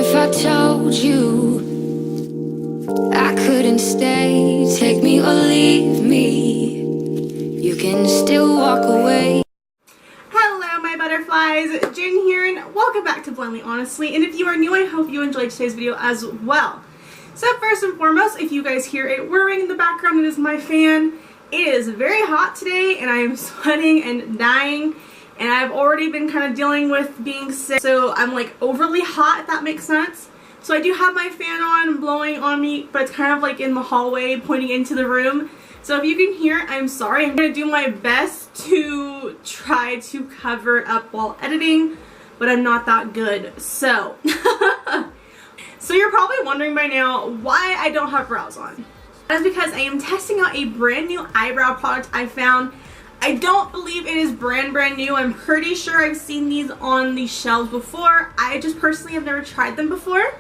if I told you I couldn't stay? Take me or leave me. You can still walk away. Hello my butterflies, Jen here and welcome back to Bluntly Honestly, and if you are new I hope you enjoyed today's video as well. So first and foremost, if you guys hear a whirring in the background, it is my fan. It is very hot today and I am sweating and dying, and I've already been kind of dealing with being sick, so I'm like overly hot, if that makes sense. So I do have my fan on, blowing on me, but it's kind of like in the hallway pointing into the room. So if you can hear it, I'm sorry. I'm going to do my best to try to cover it up while editing, but I'm not that good. So, so you're probably wondering by now why I don't have brows on. That's because I am testing out a brand new eyebrow product I found. I don't believe it is brand new. I'm pretty sure I've seen these on the shelves before. I just personally have never tried them before.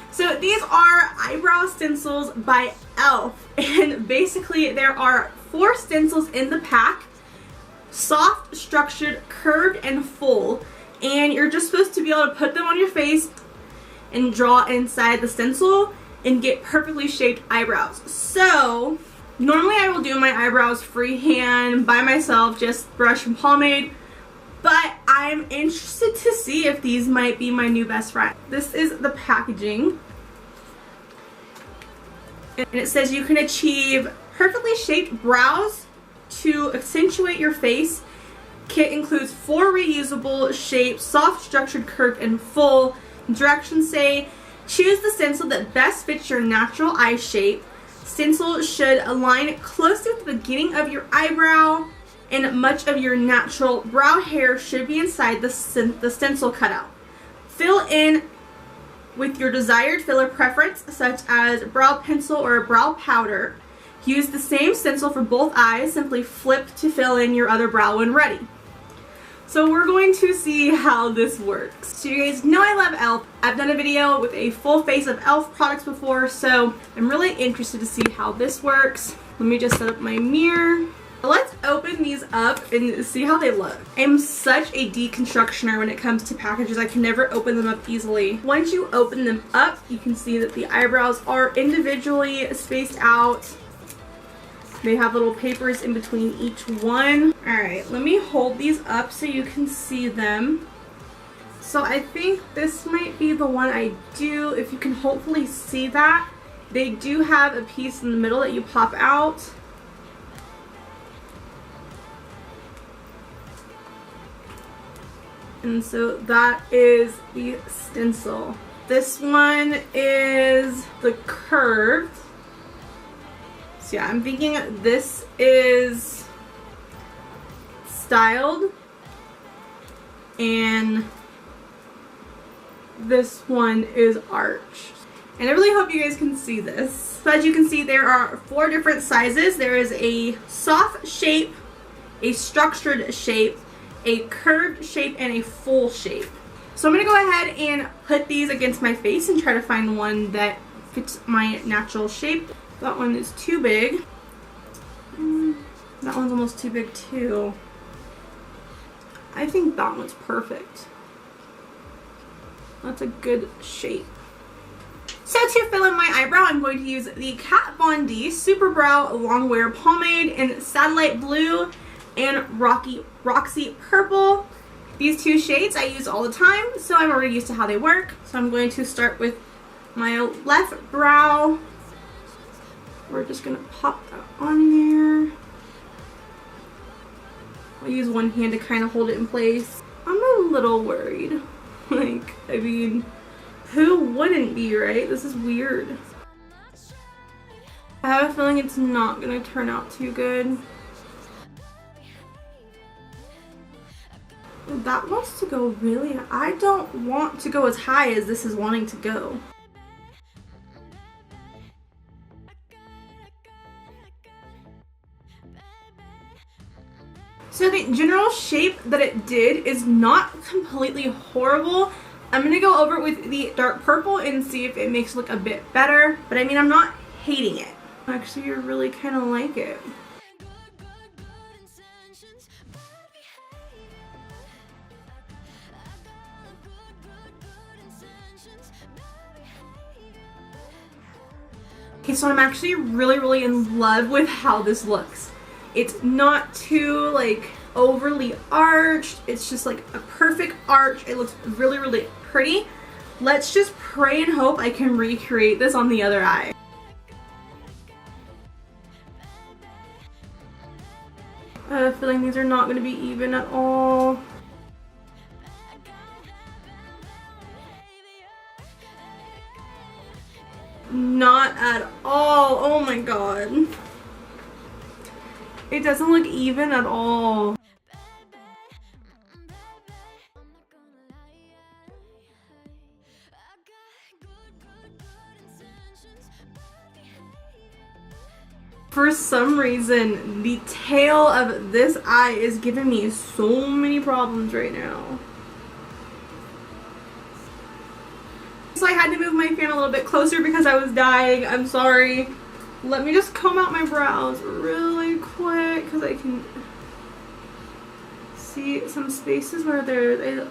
So these are Eyebrow Stencils by E.L.F. And basically there are 4 stencils in the pack. Soft, structured, curved, and full. And you're just supposed to be able to put them on your face and draw inside the stencil and get perfectly shaped eyebrows. So normally I will do my eyebrows freehand by myself, just brush and pomade. But I'm interested to see if these might be my new best friend. This is the packaging. And it says you can achieve perfectly shaped brows to accentuate your face. Kit includes 4 reusable shapes, soft, structured, curved, and full. Directions say, choose the stencil that best fits your natural eye shape. Stencil should align closely with the beginning of your eyebrow, and much of your natural brow hair should be inside the stencil cutout. Fill in with your desired filler preference, such as brow pencil or brow powder. Use the same stencil for both eyes. Simply flip to fill in your other brow when ready. So we're going to see how this works. So you guys know I love E.L.F. I've done a video with a full face of E.L.F. products before, so I'm really interested to see how this works. Let me just set up my mirror. Let's open these up and see how they look. I'm such a deconstructioner when it comes to packages. I can never open them up easily. Once you open them up, you can see that the eyebrows are individually spaced out. They have little papers in between each one. Alright, let me hold these up so you can see them. So I think this might be the one I do. If you can hopefully see that. They do have a piece in the middle that you pop out. And so that is the stencil. This one is the curved. So yeah, I'm thinking this is styled. And this one is arched. And I really hope you guys can see this. So as you can see, there are 4 different sizes. There is a soft shape, a structured shape, a curved shape, and a full shape. So I'm going to go ahead and put these against my face and try to find one that fits my natural shape. That one is too big. That one's almost too big too. I think that one's perfect. That's a good shape. So to fill in my eyebrow, I'm going to use the Kat Von D Super Brow Long Wear Pomade in Satellite Blue and Roxy Purple. These 2 shades I use all the time, so I'm already used to how they work. So I'm going to start with my left brow. We're just going to pop that on there. I'll use one hand to kind of hold it in place. I'm a little worried. Like, I mean, who wouldn't be, right? This is weird. I have a feeling it's not going to turn out too good. That wants to go really high. I don't want to go as high as this is wanting to go. So the general shape that it did is not completely horrible. I'm going to go over it with the dark purple and see if it makes it look a bit better. But I mean, I'm not hating it. Actually, I really kind of like it. Okay, so I'm actually really in love with how this looks. It's not too like overly arched. It's just like a perfect arch. It looks really pretty. Let's just pray and hope I can recreate this on the other eye. I have a feeling these are not going to be even at all. Not at all. Oh my god. It doesn't look even at all. For some reason, the tail of this eye is giving me so many problems right now. So I had to move my fan a little bit closer because I was dying. I'm sorry. Let me just comb out my brows really quick because I can see some spaces where there's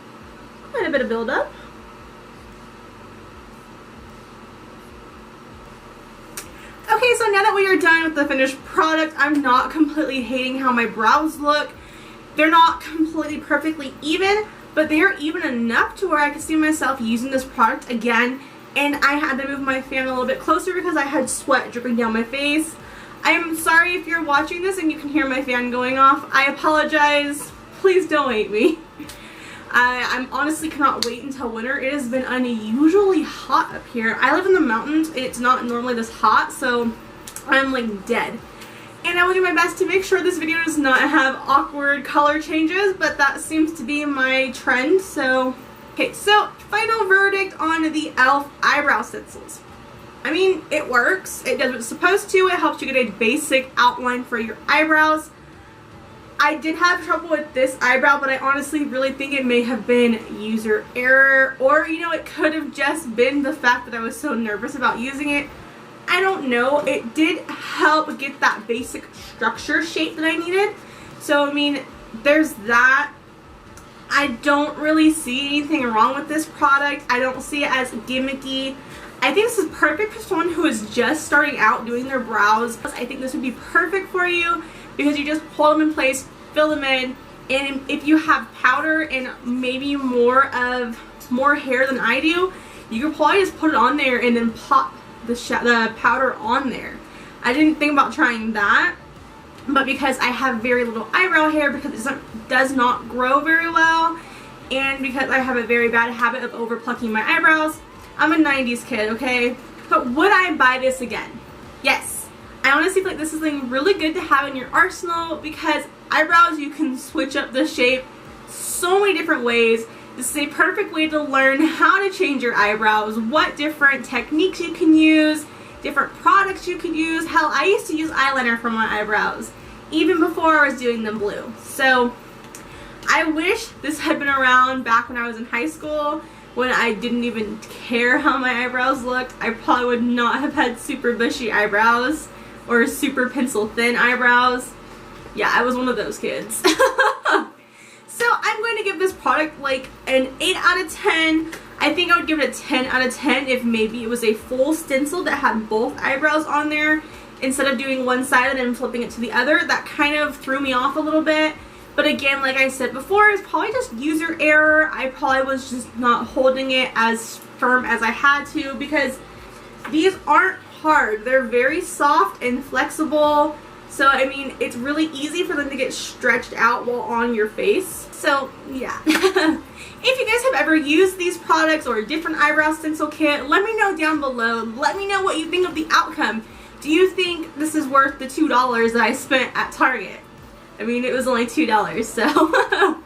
quite a bit of buildup. Okay, so now that we are done with the finished product, I'm not completely hating how my brows look. They're not completely perfectly even, but they are even enough to where I can see myself using this product again. And I had to move my fan a little bit closer because I had sweat dripping down my face. I am sorry if you're watching this and you can hear my fan going off. I apologize. Please don't hate me. I honestly cannot wait until winter. It has been unusually hot up here. I live in the mountains. It's not normally this hot, so I'm like dead. And I will do my best to make sure this video does not have awkward color changes, but that seems to be my trend, so... Okay, so final verdict on the E.L.F. Eyebrow Stencils. I mean, it works. It does what it's supposed to. It helps you get a basic outline for your eyebrows. I did have trouble with this eyebrow, but I honestly really think it may have been user error, or, you know, it could have just been the fact that I was so nervous about using it. I don't know. It did help get that basic structure shape that I needed. So, I mean, there's that. I don't really see anything wrong with this product. I don't see it as gimmicky. I think this is perfect for someone who is just starting out doing their brows. I think this would be perfect for you because you just hold them in place, fill them in, and if you have powder and maybe more hair than I do, you could probably just put it on there and then pop the powder on there. I didn't think about trying that, but because I have very little eyebrow hair, because it does not grow very well, and because I have a very bad habit of over plucking my eyebrows, I'm a 90s kid, okay? But would I buy this again? Yes. I honestly feel like this is something really good to have in your arsenal because eyebrows, you can switch up the shape so many different ways. This is a perfect way to learn how to change your eyebrows, what different techniques you can use, different products you could use. Hell, I used to use eyeliner for my eyebrows even before I was doing them blue. So I wish this had been around back when I was in high school, when I didn't even care how my eyebrows looked. I probably would not have had super bushy eyebrows or super pencil thin eyebrows. Yeah, I was one of those kids. So I'm going to give this product like an 8 out of 10. I think I would give it a 10 out of 10 if maybe it was a full stencil that had both eyebrows on there instead of doing one side and then flipping it to the other. That kind of threw me off a little bit. But again, like I said before, it's probably just user error. I probably was just not holding it as firm as I had to because these aren't hard. They're very soft and flexible. So, I mean, it's really easy for them to get stretched out while on your face. So, yeah. If you guys have ever used these products or a different eyebrow stencil kit, let me know down below. Let me know what you think of the outcome. Do you think this is worth the $2 that I spent at Target? I mean, it was only $2, so...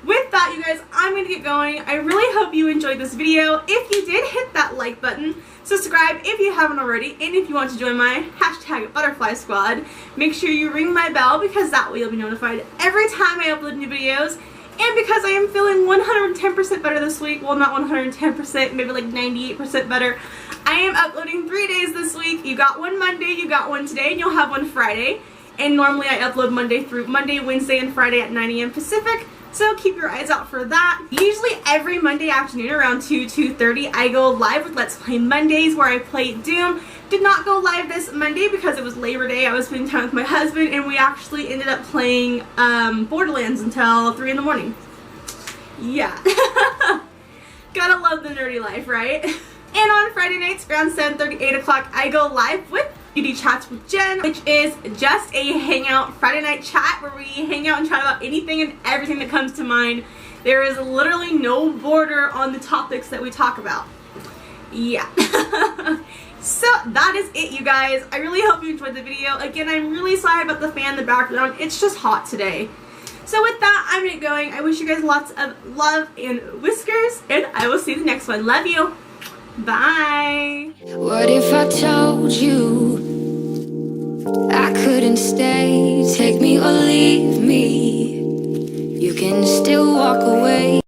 With that, you guys, I'm going to get going. I really hope you enjoyed this video. If you did, hit that like button. Subscribe if you haven't already. And if you want to join my #ButterflySquad, make sure you ring my bell because that way you'll be notified every time I upload new videos. And because I am feeling 110% better this week, well, not 110%, maybe like 98% better, I am uploading 3 days this week. You got one Monday, you got one today, and you'll have one Friday. And normally I upload Monday, Wednesday, and Friday at 9 AM Pacific. So keep your eyes out for that. Usually every Monday afternoon around 2:30 I go live with Let's Play Mondays where I play Doom. Did not go live this Monday because it was Labor Day. I was spending time with my husband and we actually ended up playing Borderlands until 3 in the morning. Yeah. Gotta love the nerdy life, right? And on Friday nights around 7:30, 8 o'clock, I go live with Beauty Chats with Jen, which is just a hangout Friday night chat where we hang out and chat about anything and everything that comes to mind. There is literally no border on the topics that we talk about. Yeah. So that is it, you guys. I really hope you enjoyed the video. Again, I'm really sorry about the fan in the background. It's just hot today. So with that, I'm gonna get going. I wish you guys lots of love and whiskers, and I will see you in the next one. Love you. Bye. What if I told you I couldn't stay? Take me or leave me. You can still walk away.